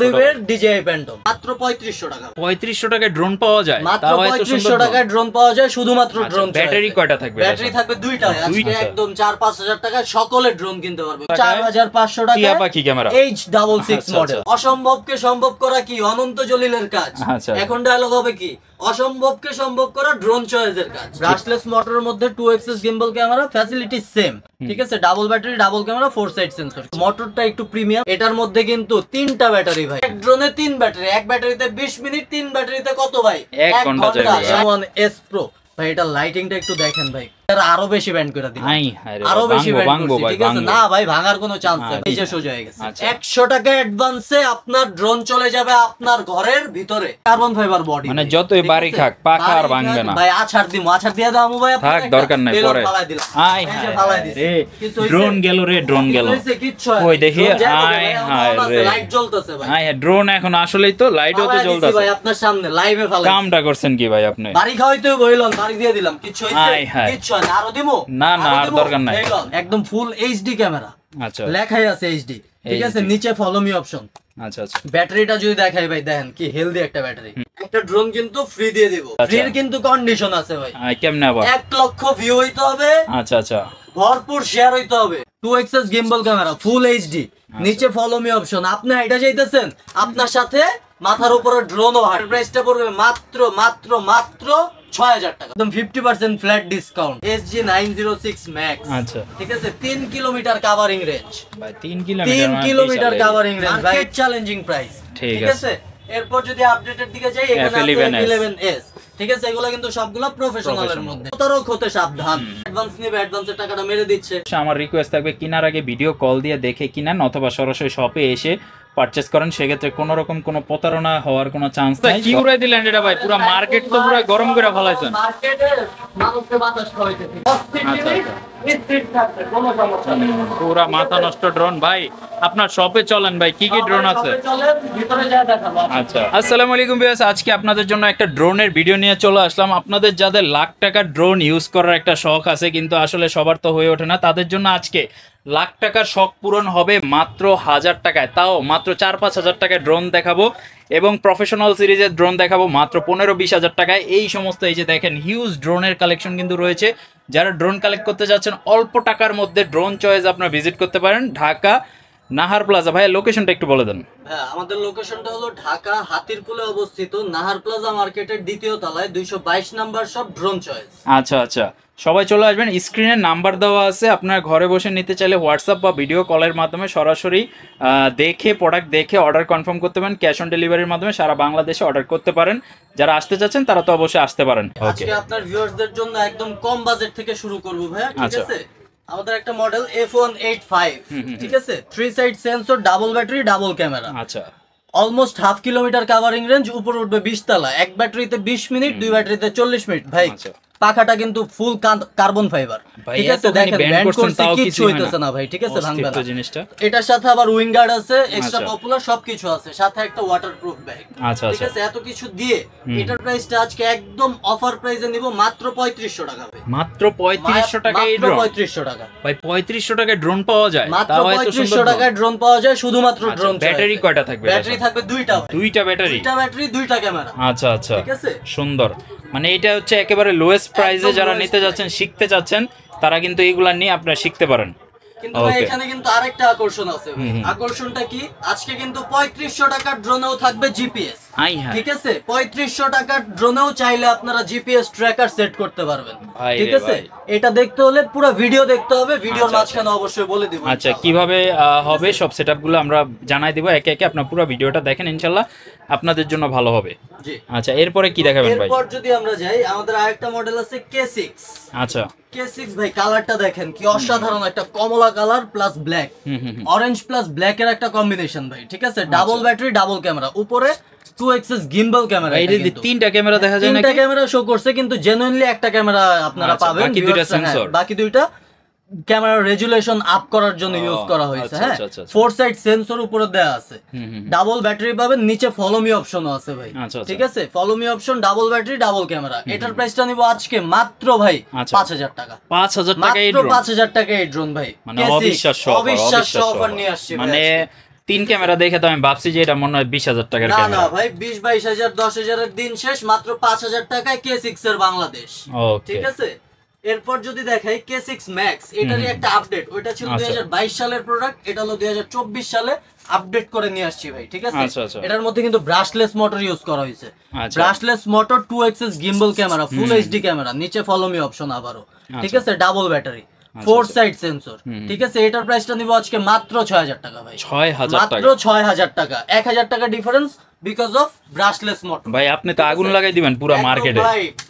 জরিবের DJI phantom মাত্র 3500 টাকা। 3500 টাকায় ড্রোন পাওয়া যায়? মাত্র 3500 টাকায় ড্রোন পাওয়া যায়, শুধুমাত্র ড্রোন। ব্যাটারি কয়টা থাকবে? ব্যাটারি থাকবে দুইটা। আজকে একদম 4-5 হাজার টাকায় সকলে ড্রোন কিনতে পারবে। 4500 টাকা টিয়া পাখি ক্যামেরা H66 মডেল। অসম্ভবকে সম্ভব করা কি অনন্ত জলিলের কাজ। এখন ডায়লগ হবে কি, অসম্ভবকে সম্ভব করা ড্রোন চয়েসের কাজ। ব্রাশলেস মোটরের মধ্যে 2 axis gimbal camera, facility same, ঠিক আছে। Double battery, double camera, 4 side sensor. মোটরটা একটু প্রিমিয়াম। এটার মধ্যে কিন্তু 3টা ব্যাটারি ভাই। এক ড্রোনে 3 ব্যাটারি, এক ব্যাটারিতে 20 মিনিট, 3 ব্যাটারিতে কত ভাই? 1 ঘন্টা। M1S Pro ভাই, এটা লাইটিংটা একটু দেখেন ভাই, আরো বেশি ব্যান্ড করে দিই, আরো বেশি ব্যান্ড করছি, ঠিক আছে। না ভাই, ভাঙার কোনো চান্স নেই, এই যে সোজা হয়ে গেছে। 100 টাকা অ্যাডভান্সে আপনার ড্রোন চলে যাবে আপনার ঘরের ভিতরে। কার্বন ফাইবার বডি, মানে যতই বাড়ি খাক পাখা আর ভাঙবে না ভাই। আছাড় দিমু, আছাড় দিয়ে দাও ভাই, আপনার থাক দরকার নাই, পরে আই ফালাই দিছি। ড্রোন গেল রে, ড্রোন গেল। ওই দেখি, আই হায় রে, লাইট জ্বলতেছে ভাই। আই ড্রোন এখন আসলেই তো লাইটও তো জ্বলতেছে ভাই, আপনার সামনে লাইভে ফালাই। কামটা করছেন কি ভাই আপনি? বাড়ি খাওয়াইতেও বইলন, বাড়ি দিয়ে দিলাম, কিছু হইছে? কিছু না, আরো দিমু। না না, আর দরকার নাই। একদম ফুল এইচডি ক্যামেরা। আচ্ছা, লেখাই আছে এইচডি, ঠিক আছে। নিচে ফলো মি অপশন। আচ্ছা আচ্ছা। ব্যাটারিটা যদি দেখাই ভাই, দেখেন কি হেলদি একটা ব্যাটারি। একটা ড্রোন কিন্তু ফ্রি দিয়ে দেব। ফ্রির কিন্তু কন্ডিশন আছে ভাই। কেমনে আবার? 1 লক্ষ ভিউ হইতে হবে। আচ্ছা আচ্ছা। ভরপুর শেয়ার হইতে হবে। 2 axis gimbal camera, full HD. নিচে ফলো মি অপশন। আপনি এটা চাইতেছেন, আপনার সাথে মাথার উপরে ড্রোনও। হার্ড প্রাইসটা পড়বে মাত্র মাত্র মাত্র 6000 টাকা। একদম 50% ফ্ল্যাট ডিসকাউন্ট। SG906 Max। আচ্ছা, ঠিক আছে। 3 কিলোমিটার কভারিং রেঞ্জ ভাই। 3 কিলোমিটার কভারিং রেঞ্জ ভাই, চ্যালেঞ্জিং প্রাইস, ঠিক আছে। এরপর যদি আপডেটের দিকে যাই, এখানে আছে F11S, ঠিক আছে। এগুলো কিন্তু সবগুলো প্রফেশনালের মধ্যে। তরক হতে সাবধান। অ্যাডভান্স নিবে, অ্যাডভান্সের টাকাটা মেরে দিচ্ছে। আমার রিকোয়েস্ট থাকবে, কিনার আগে ভিডিও কল দিয়ে দেখে কিনেন, অথবা সরাসরি শপে এসে পারচেজ করেন। সেক্ষেত্রে কোনো রকম কোনো প্রতারণা হওয়ার কোনো চান্স নাই। কি উড়াই দিলেন এটা ভাই? পুরো মার্কেট তো পুরো গরম করে ফলাইছেন। মার্কেটে মানুষকে বাতাস খাওয়াইতেছে, পুরা মাথা নষ্ট ড্রোন ভাই। আপনার শপে চলেন ভাই, কি কি ড্রোন আছে? আচ্ছা, আসসালামু আলাইকুম ভিউয়ার্স। আজকে আপনাদের জন্য একটা ড্রোনের ভিডিও নিয়ে চলে আসলাম। আপনাদের যাদের লাখ টাকার ড্রোন ইউজ করার একটা শখ আছে, কিন্তু আসলে সবার তো হয়ে ওঠে না, তাদের জন্য আজকে লাখ টাকার শখ পূরণ হবে মাত্র 1000 টাকায়। তাও মাত্র 4-5 হাজার টাকায় ড্রোন দেখাবো, এবং প্রফেশনাল সিরিজের ড্রোন দেখাবো মাত্র 15-20 হাজার টাকায়। এই সমস্ত এই যে দেখেন হিউজ ড্রোনের কালেকশন কিন্তু রয়েছে। যারা ড্রোন কালেক্ট করতে যাচ্ছেন অল্প টাকার মধ্যে, ড্রোন চয়েস আপনারা ভিজিট করতে পারেন ঢাকা নাহার প্লাজা। ভাই লোকেশনটা একটু বলে দেন। হ্যাঁ, আমাদের লোকেশনটা হলো ঢাকা হাতিরপুলে অবস্থিত নাহার প্লাজা মার্কেটের 2য় তলায় 222 নাম্বার শপ, ড্রোন চয়েস। আচ্ছা আচ্ছা, সবাই চলে আসবেন। স্ক্রিনে নাম্বার দেওয়া আছে, আপনার ঘরে বসে নিতে চাইলে হোয়াটসঅ্যাপ বা ভিডিও কলের মাধ্যমে সরাসরি দেখে প্রোডাক্ট দেখে অর্ডার কনফার্ম করতে পারেন। ক্যাশ অন ডেলিভারির মাধ্যমে সারা বাংলাদেশে অর্ডার করতে পারেন। যারা আসতে চাচ্ছেন তারা তো অবশ্যই আসতে পারেন। আজকে আপনার ভিউয়ার্সদের জন্য একদম কম বাজেট থেকে শুরু করব ভাই, ঠিক আছে। আমাদের একটা মডেল F185, ঠিক আছে। 3 side sensor, double battery, double camera. আচ্ছা, almost half kilometre covering range, উপরে উঠবে 20 তলা। এক ব্যাটারিতে 20 মিনিট, 2 ব্যাটারিতে 40 মিনিট ভাই। পাখাটা কিন্তু ফুল কার্বন ফাইবার, ঠিক আছে। দেখেন ব্যান্ড করছে, কিছু হইতেছে না ভাই, ঠিক আছে। ভাঙবে না জিনিসটা। এটার সাথে আবার উইং গার্ড আছে, এক্সট্রা পপুলার সবকিছু আছে, সাথে একটা ওয়াটারপ্রুফ ব্যাগ। আচ্ছা, ঠিক আছে। এত কিছু দিয়ে এটার প্রাইসটা আজকে একদম অফার প্রাইসে নিব মাত্র 3500 টাকা ভাই। মাত্র 3500 টাকায় এই ড্রোন। 3500 টাকা ভাই, 3500 টাকায় ড্রোন পাওয়া যায়? মাত্র 3500 টাকায় ড্রোন পাওয়া যায়, শুধুমাত্র ড্রোন। ব্যাটারি কয়টা থাকবে? ব্যাটারি থাকবে দুইটা ভাই। দুইটা ব্যাটারি, দুইটা ক্যামেরা। আচ্ছা আচ্ছা, ঠিক আছে। সুন্দর। মানে এটা হচ্ছে একেবারে লোয়েস্ট প্রাইসে যারা নিতে যাচ্ছেন, শিখতে যাচ্ছেন, তারা কিন্তু এইগুলা নিয়ে আপনারা শিখতে পারেন। কিন্তু ভাই এখানে কিন্তু আরেকটা আকর্ষণ আছে। আকর্ষণটা কি? আজকে কিন্তু 3500 টাকার ড্রোনেও থাকবে জিপিএস, ঠিক আছে। 3500 টাকার ড্রোনেও চাইলে আপনারা জিপিএস ট্র্যাকার সেট করতে পারবেন, ঠিক আছে। এটা দেখতে হলে পুরো ভিডিও দেখতে হবে, ভিডিওর মাঝখানে অবশ্যই বলে দিব। আচ্ছা, কিভাবে হবে সব সেটআপগুলো আমরা জানাই দিব একে একে। আপনারা পুরো ভিডিওটা দেখেন, ইনশাআল্লাহ আপনাদের জন্য ভালো হবে। জি, আচ্ছা। এরপরে কি দেখাবেন ভাই? এরপর যদি আমরা যাই, আমাদের আরেকটা মডেল আছে K6। আচ্ছা, K6 ভাই, কালারটা দেখেন কি অসাধারণ, একটা কমলা colour plus black, orange plus black এর একটা কম্বিনেশন ভাই, ঠিক আছে। ডাবল ব্যাটারি, ডাবল ক্যামেরা, উপরে 2 এক্সিস গিম্বল ক্যামেরা। এই যে 3টা ক্যামেরা দেখা যায় নাকি? 3টা ক্যামেরা শো করছে, কিন্তু জেনুইনলি একটা ক্যামেরা আপনারা পাবেন, বাকি দুইটা সেন্সর। বাকি দুইটা ক্যামেরার রেজুলেশন আপ করার জন্য ইউজ করা হয়েছে। হ্যাঁ, 4 সাইড সেন্সর উপরে দেয়া আছে, ডাবল ব্যাটারি পাবেন, নিচে ফলো মি অপশনও আছে ভাই, ঠিক আছে। Follow me option, double battery, double camera. এটার প্রাইসটা নিব আজকে মাত্র ভাই 5000 টাকা। 5000 টাকা এই ড্রোন, 5000 টাকা এই ড্রোন ভাই। মানে অবিশ্বাস্য অফার নিয়ে আসছে। মানে তিন ক্যামেরা দেখে তো আমি ভাবছি যে এটা মনে হয় 20,000 টাকার না ক্যামেরা। না ভাই 20-22,000 10,000-এর দিন শেষ, মাত্র 5,000 টাকায় K6 এর বাংলাদেশ। ঠিক আছে, এরপর যদি দেখাই K6 Max, এটারই একটা আপডেট। ওইটা ছিল 2022 সালের প্রোডাক্ট, এটা হলো 2024 সালে আপডেট করে নিয়ে আসছি ভাই। ঠিক আছে, এটার মধ্যে কিন্তু ব্রাশলেস মোটর ইউজ করা হয়েছে। Brushless motor, 2 axis gimbal camera, full HD camera, নিচে ফলো মি অপশন আবারও। ঠিক আছে, ডাবল ব্যাটারি, 4 সাইড সেন্সর। ঠিক আছে, এটার প্রাইসটা নিব আজকে মাত্র 6,000 টাকা ভাই। 6,000 টাকা, মাত্র 6,000 টাকা, 1,000 টাকা difference because of brushless motor. ভাই আপনি তো আগুন লাগাই দিবেন পুরো মার্কেটে।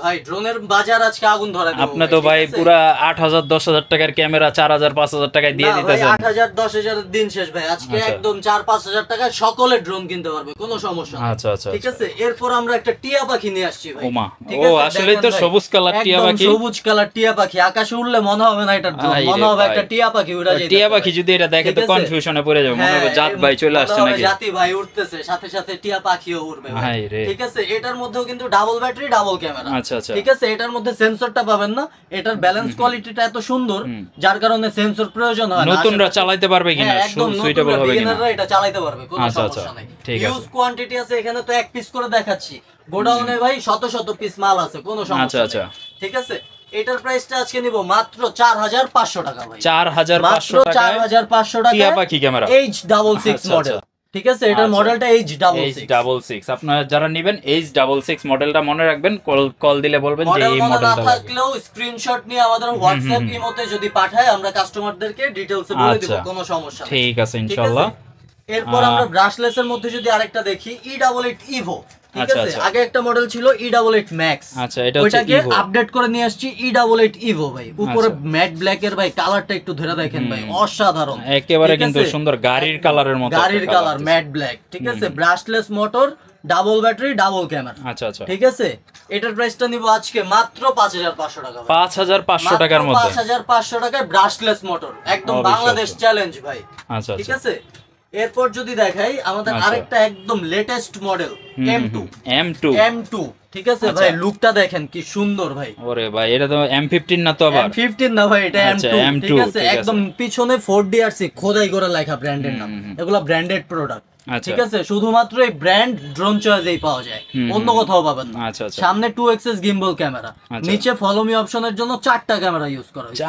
ভাই ড্রোনের বাজার আজকে আগুন ধরে দেব। আপনি তো ভাই পুরো 8,000 10,000 টাকার ক্যামেরা 4,000 5,000 টাকায় দিয়ে দিতেছেন। 8,000 10,000 এর দিন শেষ ভাই, আজকে একদম 4-5,000 টাকায় সকলে ড্রোন কিনতে পারবে, কোনো সমস্যা নেই। আচ্ছা। ঠিক আছে, এরপর আমরা একটা টিয়া পাখি নিয়ে আসছি ভাই। ওমা, ও আসলে তো সবুজ কালার টিয়া পাখি। সবুজ কালার টিয়া পাখি, আকাশে উড়লে মনে হবে না এটা ড্রোন, মনে হবে একটা টিয়া পাখি উড়া যায়। টিয়া পাখি যদি এটা দেখে তো কনফিউশনে পড়ে যাবে, মনে হবে জাত ভাই চলে আসছে নাকি। জাতি ভাই উঠতেছে, সাথে সাথে টিয়া পাখিও উড়বে। ঠিক আছে, এটার মধ্যেও কিন্তু ডাবল ব্যাটারি, ডাবল ক্যামেরা। ঠিক আছে, এটার মধ্যে সেন্সরটা পাবেন না। এটার ব্যালেন্স কোয়ালিটিটা এত সুন্দর যার কারণে সেন্সর প্রয়োজন হয় না। নতুনরা চালাতে পারবে কিনা, সুইটেবল হবে কিনা, এটা চালাতে পারবে, কোনো সমস্যা নাই। ইউজ কোয়ান্টিটি আছে এখানে, তো এক পিস করে দেখাচ্ছি। গোডাউনে ভাই শত শত পিস মাল আছে, কোনো সমস্যা নেই। ঠিক আছে, এটার প্রাইসটা আজকে নিব মাত্র 4,500 টাকা ভাই। 4,500 টাকা, 4,500 টাকা টিয়া পাখি ক্যামেরা H66 মডেল। ঠিক আছে, এটার মডেলটা H66। আপনারা যারা নেবেন H66 মডেলটা মনে রাখবেন, কল দিলে বলবেন যে এই মডেলটা লাগবে। থাকলেও স্ক্রিনশট নিয়ে আমাদের হোয়াটসঅ্যাপ ইমোতে যদি পাঠায়, আমরা কাস্টমারদেরকে ডিটেইলসে বলে দিব, কোনো সমস্যা নেই। ঠিক আছে ইনশাআল্লাহ। এরপর আমরা ব্রাশলেসের মধ্যে যদি আরেকটা দেখি, E88 Evo। ঠিক আছে, আগে একটা মডেল ছিল E88 Max। আচ্ছা, এটা হচ্ছে ওটাকে আপডেট করে নিয়ে আসছি E88 Evo ভাই। উপরে ম্যাট ব্ল্যাক এর ভাই কালারটা একটু ধরে দেখেন ভাই, অসাধারণ একেবারে কিন্তু সুন্দর গাড়ির কালারের মতো, গাড়ির কালার ম্যাট ব্ল্যাক। ঠিক আছে, brushless motor, double battery, double camera. আচ্ছা। ঠিক আছে, এটার প্রাইসটা নিব আজকে মাত্র 5,500 টাকা। 5,500 টাকার মধ্যে 5,500 টাকায় ব্রাশলেস মোটর, একদম বাংলাদেশ চ্যালেঞ্জ ভাই। আচ্ছা, ঠিক আছে, এরপর যদি দেখাই আমাদের আরেকটা একদম লেটেস্ট মডেল M2। ঠিক আছে ভাই, লুকটা দেখেন কি সুন্দর ভাই। ওরে ভাই, এটা তো M15 না তো আবার? M15 না ভাই, এটা M2। ঠিক আছে, একদম পিছনে 4DRC খোদাই করে লেখা ব্র্যান্ডের নাম। এগুলা ব্র্যান্ডেড প্রোডাক্ট। ঠিক আছে, শুধুমাত্র এই ব্র্যান্ড ড্রোন চয়েসেই পাওয়া যায়, অন্য কোথাও পাবেন না। সামনে 2 এক্সিস গিম্বল ক্যামেরা, নিচে ফলো মি অপশনের জন্য 4টা ক্যামেরা ইউজ করা হয়েছে।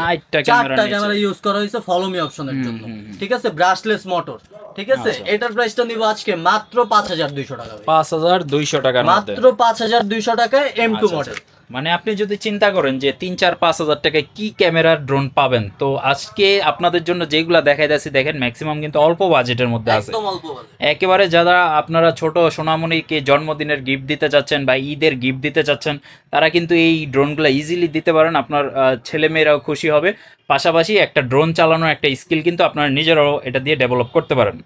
4টা ক্যামেরা ইউজ করা হয়েছে ফলো মি অপশনের জন্য। ঠিক আছে, ব্রাশলেস মোটর। ঠিক আছে, এটার প্রাইসটা নিব আজকে মাত্র 5,200 টাকা। 5,200 টাকার মধ্যে, মাত্র 5,200 টাকায় M2 মডেল। মানে আপনি যদি চিন্তা করেন যে 3-4-5,000 টাকায় কি ক্যামেরার ড্রোন পাবেন, তো আজকে আপনাদের জন্য যেগুলা দেখাই যাচ্ছে দেখেন ম্যাক্সিমাম কিন্তু অল্প বাজেটের মধ্যে আছে, একদম অল্প বাজেট। একেবারে যারা আপনারা ছোট সোনামণিকে জন্মদিনের গিফট দিতে চাচ্ছেন বা ঈদের গিফট দিতে চাচ্ছেন, তারা কিন্তু এই ড্রোনগুলো ইজিলি দিতে পারেন। আপনার ছেলেমেয়েরাও খুশি হবে, পাশাপাশি একটা ড্রোন চালানোর একটা স্কিল কিন্তু আপনারা নিজেরাও এটা দিয়ে ডেভেলপ করতে পারেন।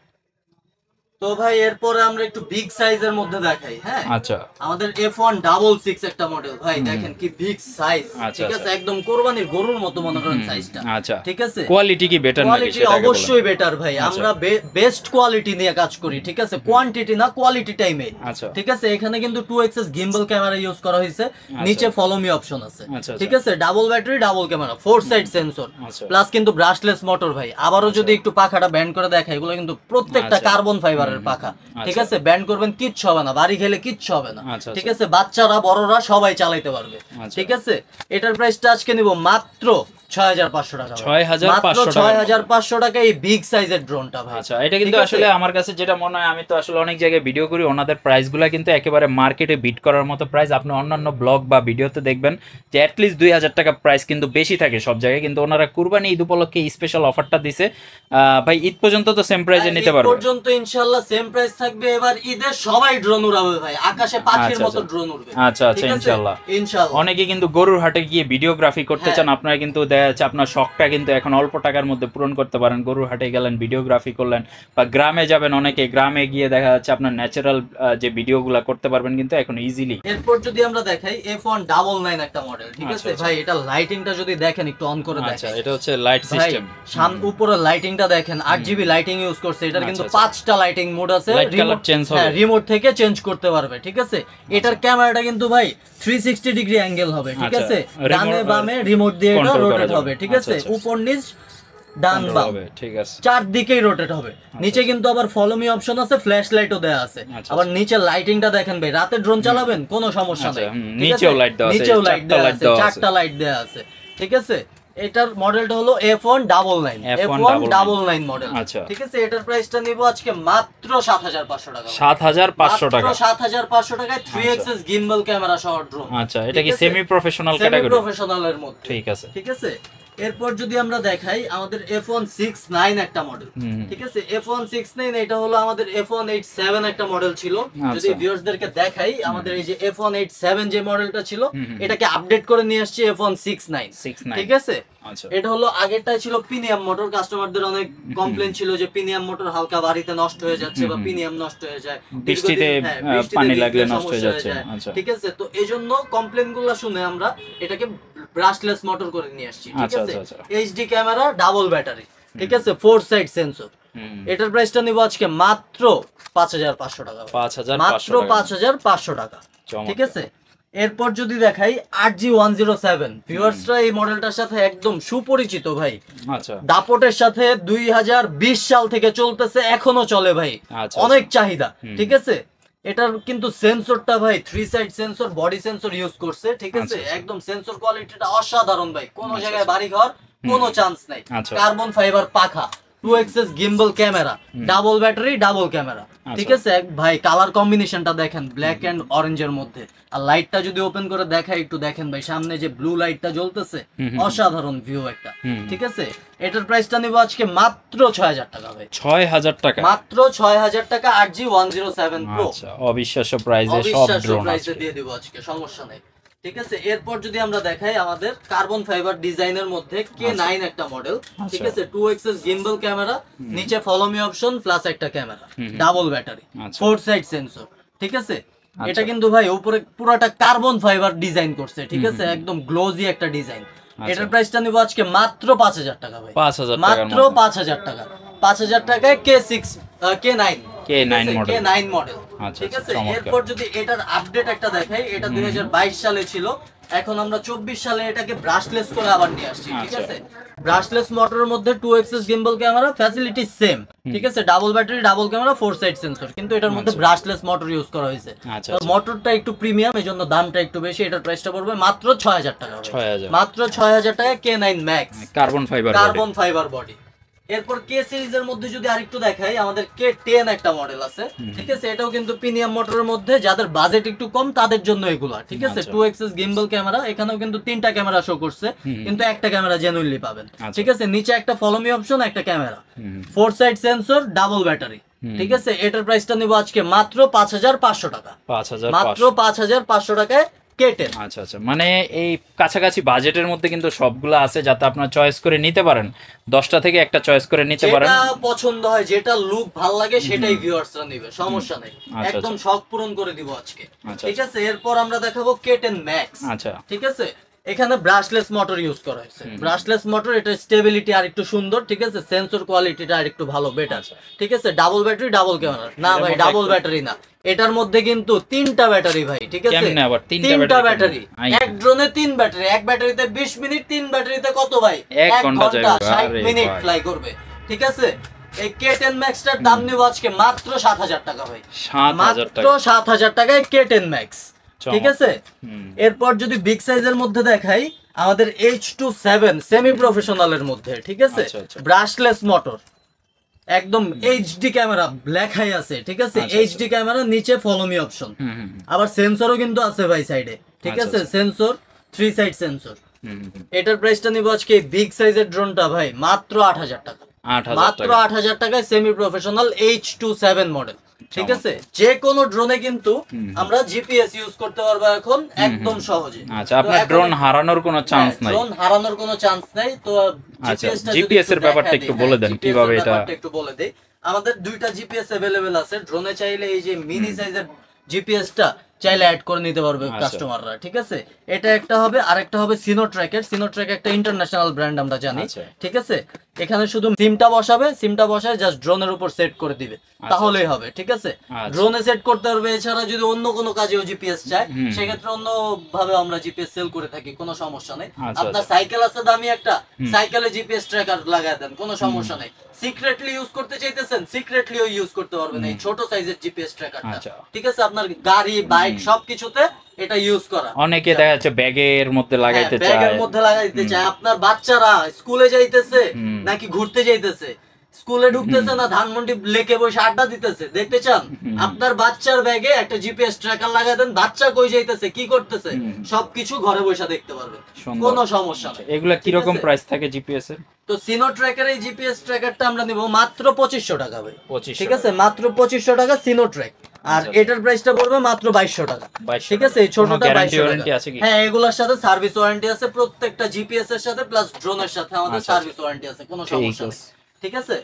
তো ভাই এরপরে আমরা একটু বিগ সাইজের মধ্যে দেখাই। হ্যাঁ, আচ্ছা, আমাদের F166 একটা মডেল ভাই, দেখেন কি বিগ সাইজ। ঠিক আছে, একদম কোরবানির গরুর মতো মনে করেন সাইজটা। আচ্ছা, ঠিক আছে, কোয়ালিটি কি বেটার নাকি? কোয়ালিটি অবশ্যই বেটার ভাই, আমরা বেস্ট কোয়ালিটি নিয়ে কাজ করি। ঠিক আছে, কোয়ান্টিটি না কোয়ালিটিটাই মেইন। ঠিক আছে, এখানে কিন্তু 2 এক্সিস গিম্বল ক্যামেরা ইউজ করা হয়েছে, নিচে ফলো মি অপশন আছে। ঠিক আছে, double battery, double camera, 4 side sensor, plus কিন্তু ব্রাশলেস মোটর ভাই। আবারও যদি একটু পাখাটা ব্যান্ড করে দেখাই, এগুলো কিন্তু প্রত্যেকটা কার্বন ফাইবার পাখা। ঠিক আছে, ব্যান্ড করবেন কিচ্ছু হবে না, বাড়ি খেলে কিচ্ছু হবে না। ঠিক আছে, বাচ্চারা বড়রা সবাই চালাইতে পারবে। ঠিক আছে, এটার প্রাইসটা আজকে নিব মাত্র 6,500 টাকা। 6,500 টাকা এই বিগ সাইজের ড্রোনটা ভাই। আচ্ছা, এটা কিন্তু আসলে আমার কাছে যেটা মনে হয়, আমি তো আসলে অনেক জায়গায় ভিডিও করি, ওনাদের প্রাইসগুলো কিন্তু একেবারে মার্কেটে বিট করার মতো প্রাইস। আপনি অন্যান্য ব্লগ বা ভিডিওতে দেখবেন যে অ্যাটলিস্ট 2,000 টাকা প্রাইস কিন্তু বেশি থাকে সব জায়গায়, কিন্তু ওনারা কুরবানি ঈদ উপলক্ষে স্পেশাল অফারটা দিছে ভাই। ঈদ পর্যন্ত তো সেম প্রাইসে নিতে পারবে, পর্যন্ত ইনশাআল্লাহ সেম প্রাইস থাকবে। এবার ঈদে সবাই ড্রোন উড়াবে ভাই, আকাশে পাখির মতো ড্রোন উড়বে। আচ্ছা, ইনশাআল্লাহ। অনেকে কিন্তু গরুর হাটে গিয়ে ভিডিওগ্রাফি করতে চান, আপনারা কিন্তু দেখা যাচ্ছে আপনার শখটা কিন্তু এখন অল্প টাকার মধ্যে পূরণ করতে পারেন। গরুর হাটে গেলেন, ভিডিওগ্রাফি করলেন, বা গ্রামে যাবেন, অনেকে গ্রামে গিয়ে দেখা যাচ্ছে আপনার ন্যাচারাল যে ভিডিওগুলো করতে পারবেন কিন্তু এখন ইজিলি। এরপর যদি আমরা দেখাই F199 একটা মডেল। ঠিক আছে ভাই, এটা লাইটিংটা যদি দেখেন একটু অন করে দেখেন। আচ্ছা, এটা হচ্ছে লাইট সিস্টেম, সামনে উপরে লাইটিংটা দেখেন, 8GB লাইটিং ইউজ করছে। এটার কিন্তু 5টা লাইটিং মোড আছে, রিমোট থেকে চেঞ্জ করতে পারবে। ঠিক আছে, এটার ক্যামেরাটা কিন্তু ভাই 360 ডিগ্রি অ্যাঙ্গেল হবে। ঠিক আছে, ডানে বামে রিমোট দিয়ে এটা রোটেট হবে। ঠিক আছে, উপর নিচ ডান বাম হবে, ঠিক আছে। চারদিকেই রোটেট হবে। নিচে কিন্তু আবার ফলো মি অপশন আছে, ফ্ল্যাশ লাইটও দেয়া আছে। আবার নিচে লাইটিংটা দেখেন ভাই, রাতে ড্রোন চালাবেন কোনো সমস্যা নাই, নিচেও লাইট দেওয়া আছে, নিচেও লাইট দেওয়া আছে, চারটা লাইট দেয়া আছে, ঠিক আছে। এটার মডেলটা হলো F199 F199 মডেল, ঠিক আছে। এটার প্রাইসটা নিব আজকে মাত্র 7500 টাকা। 7500 টাকা, 7500 টাকায় 3xs গিম্বল ক্যামেরা সহ ড্রোন। আচ্ছা, এটা কি সেমি প্রফেশনাল ক্যাটাগরি? সেমি প্রফেশনালের মধ্যে, ঠিক আছে, ঠিক আছে। এরপর যদি আমরা দেখাই আমাদের F169 একটা মডেল, ঠিক আছে। F169 এটা হলো আমাদের F187 একটা মডেল ছিল। যদি ভিউয়ার্সদেরকে দেখাই, আমাদের এই যে F187 যে মডেলটা ছিল, এটাকে আপডেট করে নিয়ে আসছে F169, ঠিক আছে। এটা হলো আগেরটা ছিল প্রিমিয়াম মোটর। কাস্টমারদের অনেক কমপ্লেইন ছিল যে প্রিমিয়াম মোটর হালকা বাড়িতে নষ্ট হয়ে যাচ্ছে বা প্রিমিয়াম নষ্ট হয়ে যায়, বৃষ্টিতে পানি লাগলে নষ্ট হয়ে যাচ্ছে, ঠিক আছে। তো এইজন্য কমপ্লেইনগুলো শুনে আমরা এটাকে ব্রাশলেস মোটর করে নিয়ে আসছি, ঠিক আছে। এইচডি ক্যামেরা, ডাবল ব্যাটারি, ঠিক আছে, 4 সাইড সেন্সর। এটার প্রাইসটা নিব আজকে মাত্র 5500 টাকা, মাত্র 5500 টাকা, ঠিক আছে। এরপর যদি দেখাই RG107, ভিউয়ার্সরা এই মডেলটার সাথে একদম সুপরিচিত ভাই। আচ্ছা, দাপটের সাথে 2020 সাল থেকে চলতেছে, এখনো চলে ভাই, অনেক চাহিদা, ঠিক আছে। এটার কিন্তু সেন্সরটা ভাই 3 side sensor, body sensor use করছে, ঠিক আছে। একদম সেন্সর কোয়ালিটিটা অসাধারণ ভাই, কোন জায়গায় বাড়ি ঘর কোনো চান্স নাই। কার্বন ফাইবার পাখা, 2xs gimbal camera, double battery, double camera, ঠিক আছে। ভাই কালার কম্বিনেশনটা দেখেন, ব্ল্যাক এন্ড অরেঞ্জের মধ্যে। আর লাইটটা যদি ওপেন করে দেখাই, একটু দেখেন ভাই, সামনে যে ব্লু লাইটটা জ্বলতেছে, অসাধারণ ভিউ একটা, ঠিক আছে। এটার প্রাইসটা নিব আজকে মাত্র 6000 টাকা ভাই, 6000 টাকা, মাত্র 6000 টাকা। RG107 Pro, আচ্ছা, অবিশ্বাস্য প্রাইসে সব ড্রোন প্রাইসে দিয়ে দেব আজকে, সমস্যা নেই, ঠিক আছে। এরপর যদি আমরা দেখাই আমাদের কার্বন ফাইবার ডিজাইনের মধ্যে K9 একটা মডেল, ঠিক আছে। 2xs গিম্বল ক্যামেরা, নিচে ফলো মি অপশন প্লাস একটা camera, double battery, 4 side sensor, ঠিক আছে। এটা কিন্তু ভাই উপরে পুরোটা কার্বন ফাইবার ডিজাইন করছে, ঠিক আছে, একদম গ্লোজি একটা ডিজাইন। এটার প্রাইসটা নিব আজকে মাত্র 5000 টাকা ভাই, 5000 মাত্র 5000 টাকা। 5000 টাকায় K9 মডেল, ঠিক আছে। এরপর যদি এটার আপডেট একটা দেখাই, এটা 2022 সালে ছিল, এখন আমরা 24 সালে এটাকে ব্রাশলেস করে আবার নিয়ে আসছি, ঠিক আছে। ব্রাশলেস মোটরের মধ্যে 2xs gimbal camera, facility same, ঠিক আছে। Double battery, double camera, 4 side sensor, কিন্তু এটার মধ্যে ব্রাশলেস মোটর ইউজ করা হয়েছে। মোটরটা একটু প্রিমিয়াম, এজন্য দামটা একটু বেশি। এটার প্রাইসটা পড়বে মাত্র 6000 টাকা, মাত্র 6000 টাকা। K9 Max carbon fibre body. এরপর কে সিরিজের মধ্যে যদি আরেকটু দেখাই, আমাদের K10 একটা মডেল আছে, ঠিক আছে। এটাও কিন্তু প্রিমিয়াম মোটরের মধ্যে, যাদের বাজেট একটু কম তাদের জন্য এগুলা, ঠিক আছে। 2xs গিম্বল ক্যামেরা, এখানেও কিন্তু 3টা ক্যামেরা শো করছে, কিন্তু একটা ক্যামেরা জেনুইনলি পাবেন, ঠিক আছে। নিচে একটা ফলো মি অপশন, একটা camera, 4 side sensor, double battery, ঠিক আছে। এটার প্রাইসটা নিব আজকে মাত্র 5500 টাকা, মাত্র 5500 টাকায় K10। আচ্ছা আচ্ছা, মানে এই কাছাকাছি বাজেটের মধ্যে কিন্তু সবগুলো আছে, যাতে আপনারা চয়েস করে নিতে পারেন, 10টা থেকে একটা চয়েস করে নিতে পারেন, যেটা পছন্দ হয়, যেটা লুক ভালো লাগে সেটাই ভিউয়ার্সরা নেবে, সমস্যা নেই, একদম শখ পূরণ করে দিব আজকে, ঠিক আছে। এরপর আমরা দেখাবো K10 Max, আচ্ছা, ঠিক আছে। এখানে ব্রাশলেস মোটর ইউজ করা হয়েছে, ব্রাশলেস মোটর, এটা স্টেবিলিটি আর একটু সুন্দর, ঠিক আছে। সেন্সর কোয়ালিটিটা আর একটু ভালো, বেটার, ঠিক আছে। ডাবল ব্যাটারি, ডাবল ক্যামেরা, না ভাই ডাবল ব্যাটারি না, এটার মধ্যে কিন্তু 3টা ব্যাটারি ভাই, ঠিক আছে। 3টা ব্যাটারি, এক ড্রোনে 3 ব্যাটারি, এক ব্যাটারিতে 20 মিনিট, 3 ব্যাটারিতে কত ভাই, 1 ঘন্টা 60 মিনিট ফ্লাই করবে, ঠিক আছে। এই K10 Max টার দাম নিব আজকে মাত্র 7000 টাকা ভাই, মাত্র 7000 টাকায় K10 Max, ঠিক আছে। এরপর যদি বিগ সাইজের মধ্যে দেখাই, আমাদের H27 সেমি প্রফেশনালের মধ্যে, ঠিক আছে। ব্রাশলেস মোটর, একদম এইচডি ক্যামেরা, ব্ল্যাক হাই আছে, ঠিক আছে। এইচডি ক্যামেরা, নিচে ফলো মি অপশন, আবার সেন্সরও কিন্তু আছে ভাই সাইডে, ঠিক আছে। Sensor 3 side sensor. এটার প্রাইসটা নিব আজকে বিগ সাইজের ড্রোনটা ভাই মাত্র 8000 টাকা, মাত্র 8000 টাকায় সেমি প্রফেশনাল H27 মডেল, ঠিক আছে। যে কোনো ড্রোনে কিন্তু আমরা জিপিএস ইউজ করতে পারবো এখন একদম সহজে। আচ্ছা, আপনার ড্রোন হারানোর কোনো চান্স নাই, ড্রোন হারানোর কোনো চান্স নাই। তো জিপিএস এর ব্যাপারটা একটু বলে দেন, কিভাবে এটা একটু বলে দেই। আমাদের 2টা জিপিএস अवेलेबल আছে ড্রোনে, চাইলে এই যে মিনি সাইজের জিপিএসটা চাইলে অ্যাড করে নিতে পারবে কাস্টমাররা, ঠিক আছে। এটা একটা হবে, আর একটা হবে সিনোট্র্যাকের। সিনোট্র্যাক একটা ইন্টারন্যাশনাল ব্র্যান্ড, আমরা জানি, ঠিক আছে। এখানে শুধু সিমটা বসাবে, সিমটা বসায় জাস্ট ড্রোনের উপর সেট করে দিবে, তাহলেই হবে, ঠিক আছে। ড্রোনে সেট করতে পারবে। এছাড়া যদি অন্য কোনো কাজেও জিপিএস চায়, সেক্ষেত্রে অন্য ভাবে আমরা জিপিএস সেল করে থাকি, কোনো সমস্যা নেই। আপনার সাইকেল আছে দামি একটা, সাইকেলে জিপিএস ট্র্যাকার লাগায় দেন, কোনো সমস্যা নেই। সিক্রেটলি ইউজ করতে চাইতেছেন, সিক্রেটলিও ইউজ করতে পারবেন এই ছোট সাইজের জিপিএস ট্র্যাকারটা, ঠিক আছে। আপনার গাড়ি, বাইক সবকিছুতে এটা ইউজ করা। অনেকে দেখা যাচ্ছে ব্যাগের মধ্যে লাগাইতে চায়, ব্যাগের মধ্যে লাগাইতে চায়। আপনার বাচ্চারা স্কুলে যাইতেছে নাকি ঘুরতে যাইতেছে, স্কুলে ঢুকতেছে না ধানমন্ডি লেকে বসে আড্ডা দিতেছে, দেখতে চান? আপনার বাচ্চার ব্যাগে একটা জিপিএস ট্র্যাকার লাগাই দেন, বাচ্চা কই যাইতেছে, কি করতেছে, সবকিছু ঘরে বসে দেখতে পারবেন, কোনো সমস্যা নেই। এগুলা কি রকম প্রাইস থাকে জিপিএস এর? তো সিনোট্র্যাকের এই জিপিএস ট্র্যাকারটা আমরা নিব মাত্র 2500 টাকা ভাই, ঠিক আছে, মাত্র 2500 টাকা সিনোট্র্যাক। আর এটার প্রাইসটা পড়বে মাত্র 2200 টাকা, ঠিক আছে। এই ছোটটা 2200 টাকা। হ্যাঁ, এগুলোর সাথে সার্ভিস ওয়ারেন্টি আছে, প্রত্যেকটা জিপিএস এর সাথে প্লাস ড্রোনের সাথে আমাদের সার্ভিস ওয়ারেন্টি আছে, কোনো সমস্যা নেই, ঠিক আছে।